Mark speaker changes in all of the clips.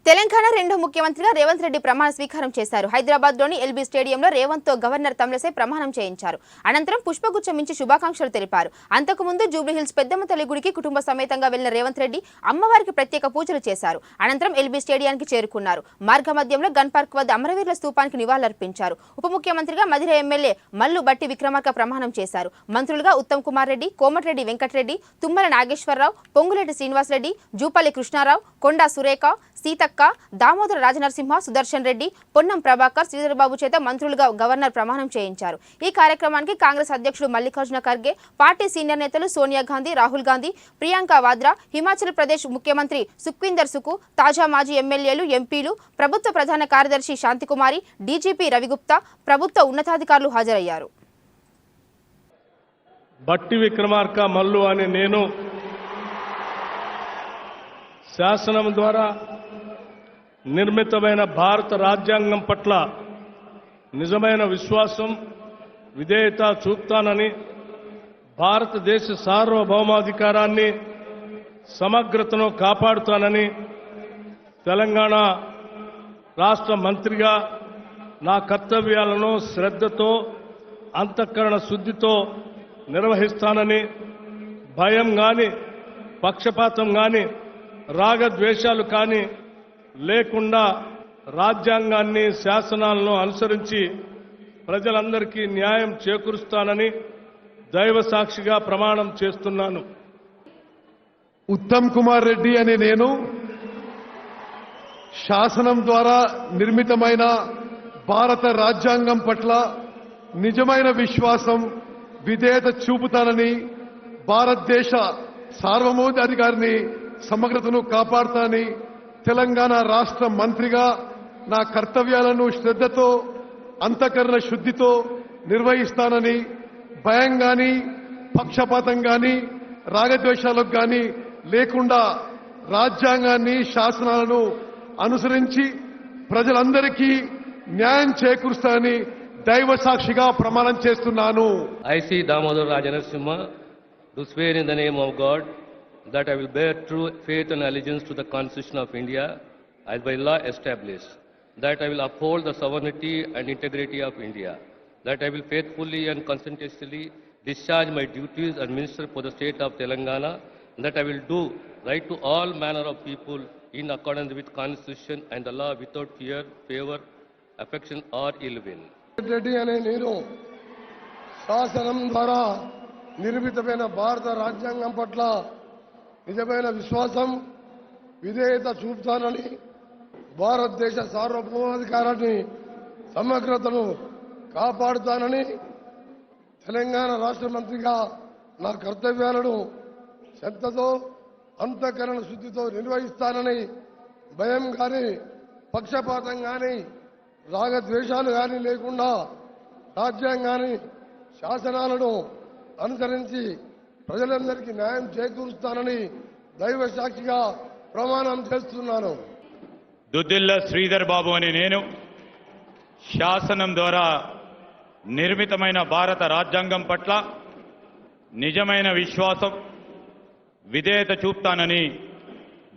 Speaker 1: తెలంగాణ రెండో ముఖ్యమంత్రిగా రేవంత్ రెడ్డి ప్రమాణ స్వీకారం చేశారు. హైదరాబాద్లోని ఎల్బీ స్టేడియంలో రేవంత్తో గవర్నర్ తమిళసై ప్రమాణం చేయించారు. అనంతరం పుష్పగుచ్చం ఇచ్చి శుభాకాంక్షలు తెలిపారు. అంతకుముందు జూబ్లీహిల్స్ పెద్దమ్మ తల్లి గుడికి కుటుంబ సమేతంగా వెళ్లిన రేవంత్ రెడ్డి అమ్మవారికి ప్రత్యేక పూజలు చేశారు. అనంతరం ఎల్బీ స్టేడియానికి చేరుకున్నారు. మార్గ మధ్యంలో గన్ పార్క్ వద్ద అమరవీరుల స్తూపానికి నివాళులర్పించారు. ఉప ముఖ్యమంత్రిగా మధిర ఎమ్మెల్యే మల్లు బట్టి విక్రమార్క ప్రమాణం చేశారు. మంత్రులుగా ఉత్తమ్ కుమార్ రెడ్డి, కోమటిరెడ్డి వెంకటరెడ్డి, తుమ్మల నాగేశ్వరరావు, పొంగులేటి శ్రీనివాసరెడ్డి, జూపల్లి కృష్ణారావు, కొండా సురేఖ, సీతక్క, దామోదర రాజనరసింహ, సుదర్శన్ రెడ్డి, పొన్నం ప్రభాకర్, శ్రీధర్బాబు చేత మంత్రులుగా గవర్నర్ ప్రమాణం చేయించారు. ఈ కార్యక్రమానికి కాంగ్రెస్ అధ్యక్షుడు మల్లికార్జున ఖర్గే, పార్టీ సీనియర్ నేతలు సోనియా గాంధీ, రాహుల్ గాంధీ, ప్రియాంక వాద్రా, హిమాచల్ ప్రదేశ్ ముఖ్యమంత్రి సుఖ్వీందర్ సుఖు, తాజా మాజీ ఎమ్మెల్యేలు, ఎంపీలు, ప్రభుత్వ ప్రధాన కార్యదర్శి శాంతికుమారి, డీజీపీ రవిగుప్తా, ప్రభుత్వ ఉన్నతాధికారులు హాజరయ్యారు.
Speaker 2: బట్టి విక్రమార్క మల్లు అనే నేను శాసనం ద్వారా నిర్మితమైన భారత రాజ్యాంగం పట్ల నిజమైన విశ్వాసం, విధేయత చూపుతానని, భారతదేశ సార్వభౌమాధికారాన్ని, సమగ్రతను కాపాడుతానని, తెలంగాణ రాష్ట్ర మంత్రిగా నా కర్తవ్యాలను శ్రద్ధతో, అంతఃకరణ శుద్ధితో నిర్వహిస్తానని, భయం గాని, పక్షపాతం గాని, రాగద్వేషాలు కానీ లేకుండా రాజ్యాంగాన్ని, శాసనాలను అనుసరించి ప్రజలందరికీ న్యాయం చేకూరుస్తానని దైవ సాక్షిగా ప్రమాణం చేస్తున్నాను.
Speaker 3: ఉత్తమ్ కుమార్ రెడ్డి అనే నేను శాసనం ద్వారా నిర్మితమైన భారత రాజ్యాంగం పట్ల నిజమైన విశ్వాసం, విధేయత చూపుతానని, భారతదేశ సార్వభౌమాధికారాన్ని, సమగ్రతను కాపాడుతానని, తెలంగాణ రాష్ట్ర మంత్రిగా నా కర్తవ్యాలను శ్రద్ధతో, అంతఃకరణ శుద్ధితో నిర్వహిస్తానని, భయం గాని, పక్షపాతం గాని, రాగద్వేషాలకు గాని లేకుండా రాజ్యాంగాన్ని, శాసనాలను అనుసరించి ప్రజలందరికీ న్యాయం చేకూరుస్తానని దైవ సాక్షిగా ప్రమాణం చేస్తున్నాను.
Speaker 4: I see Damodar Rajanarasimha, do swear in the name of God that I will bear true faith and allegiance to the Constitution of India as by law established, that I will uphold the sovereignty and integrity of India, that I will faithfully and conscientiously discharge my duties as Minister for the State of Telangana, and that I will do right to all manner of people in accordance with Constitution and the law without fear, favor, affection or ill will.
Speaker 5: Reddy అనే నేను శాసనం ద్వారా నిర్మితమైన భారత రాజ్యాంగం పట్ల నిజమైన విశ్వాసం, విధేయత చూపుతానని, భారతదేశ సార్వభౌమాధికారాన్ని, సమగ్రతను కాపాడుతానని, తెలంగాణ రాష్ట్ర మంత్రిగా నా కర్తవ్యాలను శ్రద్ధతో, అంతఃకరణ శుద్ధితో నిర్వహిస్తానని, భయం కానీ, పక్షపాతం కానీ, రాగద్వేషాలు కానీ లేకుండా రాజ్యాంగాన్ని, శాసనాలను అనుసరించి ప్రజలందరికీ న్యాయం చేకూరుస్తానని దైవ సాక్షిగా ప్రమాణం చేస్తున్నాను.
Speaker 6: దుద్దిల్ల శ్రీధర్ బాబు అని నేను శాసనం ద్వారా నిర్మితమైన భారత రాజ్యాంగం పట్ల నిజమైన విశ్వాసం, విధేయత చూపుతానని,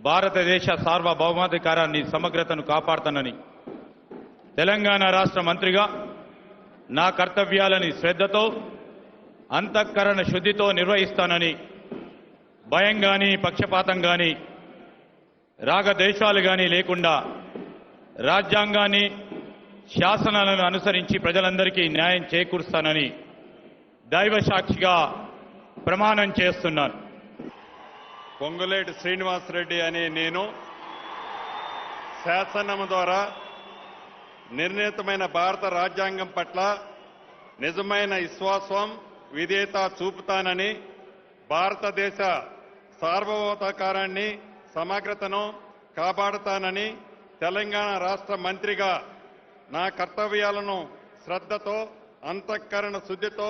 Speaker 6: భారతదేశ సార్వభౌమాధికారాన్ని, సమగ్రతను కాపాడుతానని, తెలంగాణ రాష్ట్ర మంత్రిగా నా కర్తవ్యాలని శ్రద్ధతో, అంతఃకరణ శుద్ధితో నిర్వహిస్తానని, భయం కానీ, పక్షపాతం కానీ, రాగద్వేషాలు కానీ లేకుండా రాజ్యాంగాన్ని, శాసనాలను అనుసరించి ప్రజలందరికీ న్యాయం చేకూరుస్తానని దైవ సాక్షిగా ప్రమాణం చేస్తున్నాను.
Speaker 7: పొంగులేటి శ్రీనివాసరెడ్డి అనే నేను శాసనం ద్వారా నిర్ణీతమైన భారత రాజ్యాంగం పట్ల నిజమైన విశ్వాసం, విధేయత చూపుతానని, భారతదేశ సార్వభౌమాధికారాన్ని, సమగ్రతను కాపాడుతానని, తెలంగాణ రాష్ట్ర మంత్రిగా నా కర్తవ్యాలను శ్రద్ధతో, అంతఃకరణ శుద్ధితో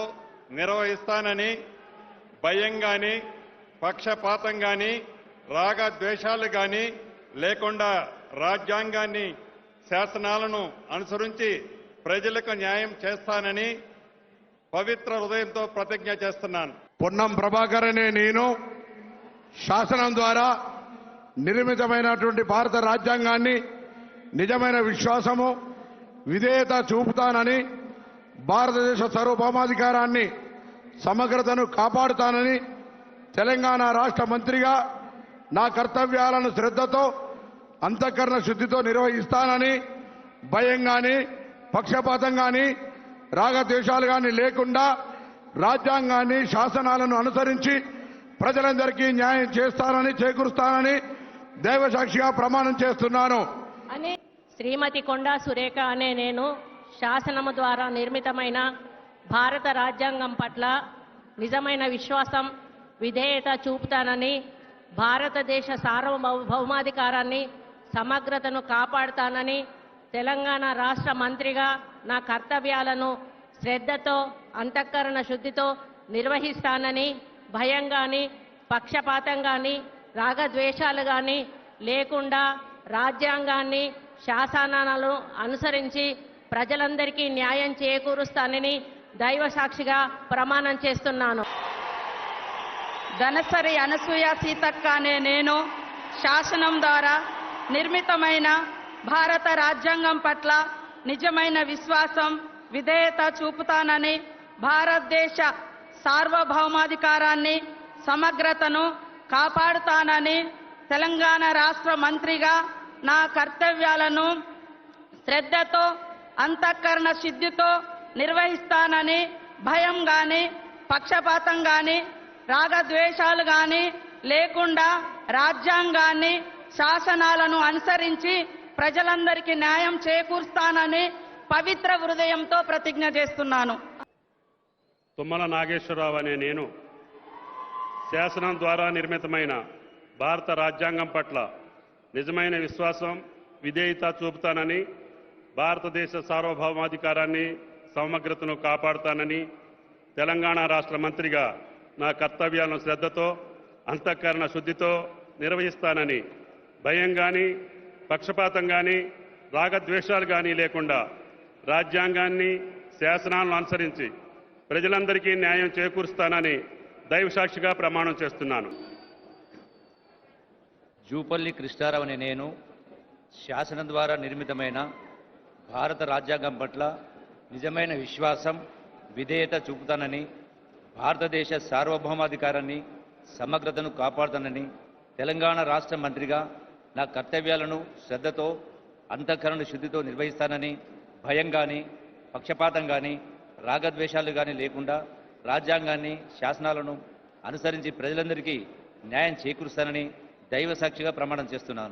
Speaker 7: నిర్వహిస్తానని, భయం కానీ, పక్షపాతం కానీ, రాగద్వేషాలు కానీ లేకుండా రాజ్యాంగాన్ని, శాసనాలను అనుసరించి ప్రజలకు న్యాయం చేస్తానని పవిత్ర హృదయంతో ప్రతిజ్ఞ చేస్తున్నాను.
Speaker 3: పొన్నం ప్రభాకర్ అనే నేను శాసనం ద్వారా
Speaker 8: నిర్మితమైనటువంటి భారత రాజ్యాంగాన్ని నిజమైన విశ్వాసము విధేయత చూపుతానని భారతదేశ సార్వభౌమాధికారాన్ని సమగ్రతను కాపాడుతానని తెలంగాణ రాష్ట్ర మంత్రిగా నా కర్తవ్యాలను శ్రద్ధతో అంతఃకరణ శుద్ధితో నిర్వహిస్తానని భయం గాని పక్షపాతం గాని రాగద్వేషాలు గాని లేకుండా రాజ్యాంగాన్ని శాసనాలను అనుసరించి ప్రజలందరికీ న్యాయం చేస్తానని చేకూరుస్తానని దైవసాక్షిగా ప్రమాణం చేస్తున్నాను
Speaker 9: అని శ్రీమతి కొండా సురేఖ అనే నేను శాసనము ద్వారా నిర్మితమైన భారత రాజ్యాంగం పట్ల నిజమైన విశ్వాసం విధేయత చూపుతానని భారతదేశ సార్వభౌమాధికారాన్ని సమగ్రతను కాపాడుతానని తెలంగాణ రాష్ట్ర మంత్రిగా నా కర్తవ్యాలను శ్రద్ధతో అంతఃకరణ శుద్ధితో నిర్వహిస్తానని భయం గాని పక్షపాతం గాని రాగద్వేషాలు గాని లేకుండా రాజ్యాంగాన్ని శాసనాలను అనుసరించి ప్రజలందరికీ న్యాయం చేకూరుస్తానని దైవ సాక్షిగా ప్రమాణం చేస్తున్నాను.
Speaker 10: ధనసరి అనసూయ సీతక్క అనే నేను శాసనం ద్వారా నిర్మితమైన భారత రాజ్యాంగం పట్ల నిజమైన విశ్వాసం విధేయత చూపుతానని భారతదేశ సార్వభౌమాధికారాన్ని సమగ్రతను కాపాడుతానని తెలంగాణ రాష్ట్ర మంత్రిగా నా కర్తవ్యాలను శ్రద్ధతో అంతఃకరణ శుద్ధితో నిర్వహిస్తానని భయం గాని పక్షపాతం గాని రాగద్వేషాలు గాని లేకుండా రాజ్యాంగాన్ని శాసనాలను అనుసరించి ప్రజలందరికీ న్యాయం చేకూరుస్తానని పవిత్ర హృదయంతో ప్రతిజ్ఞ చేస్తున్నాను.
Speaker 11: తుమ్మల నాగేశ్వరరావు అనే నేను శాసనం ద్వారా నిర్మితమైన భారత రాజ్యాంగం పట్ల నిజమైన విశ్వాసం విధేయత చూపుతానని భారతదేశ సార్వభౌమాధికారాన్ని సమగ్రతను కాపాడుతానని తెలంగాణ రాష్ట్ర మంత్రిగా నా కర్తవ్యాలను శ్రద్ధతో అంతఃకరణ శుద్ధితో నిర్వహిస్తానని భయం గాని పక్షపాతం గాని రాగద్వేషాలు గాని లేకుండా రాజ్యాంగాన్ని శాసనాలను అనుసరించి ప్రజలందరికీ న్యాయం చేకూరుస్తానని దైవసాక్షిగా ప్రమాణం చేస్తున్నాను.
Speaker 12: జూపల్లి కృష్ణారావు అనే నేను శాసనం ద్వారా నిర్మితమైన భారత రాజ్యాంగం పట్ల నిజమైన విశ్వాసం విధేయత చూపుతానని భారతదేశ సార్వభౌమాధికారాన్ని సమగ్రతను కాపాడుతానని తెలంగాణ రాష్ట్ర మంత్రిగా నా కర్తవ్యాలను శ్రద్ధతో అంతఃకరణ శుద్ధితో నిర్వహిస్తానని భయం కానీ పక్షపాతం కానీ రాగద్వేషాలు కానీ లేకుండా రాజ్యాంగాన్ని శాసనాలను అనుసరించి ప్రజలందరికీ న్యాయం చేకూరుస్తానని దైవ సాక్షిగా ప్రమాణం చేస్తున్నాను.